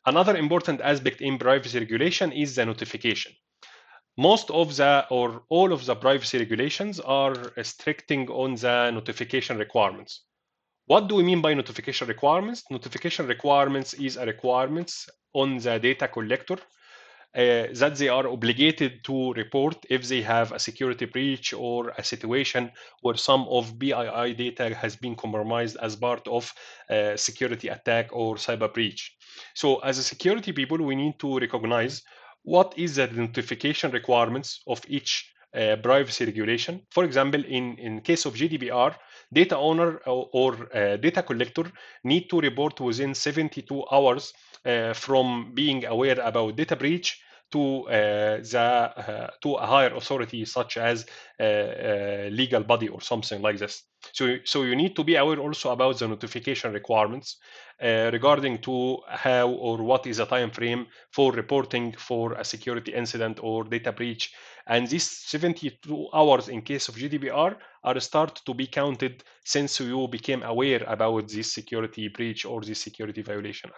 Another important aspect in privacy regulation is the notification. Most of the or all of the privacy regulations are restricting on the notification requirements. What do we mean by notification requirements? Notification requirements is a requirements on the data collector that they are obligated to report if they have a security breach or a situation where some of BII data has been compromised as part of a security attack or cyber breach. So as a security people, we need to recognize what is the notification requirements of each privacy regulation. For example, in case of GDPR, data owner or data collector need to report within 72 hours from being aware about data breach to a higher authority such as legal body or something like this. So you need to be aware also about the notification requirements regarding to how or what is the time frame for reporting for a security incident or data breach. And these 72 hours in case of GDPR are start to be counted since you became aware about this security breach or this security violation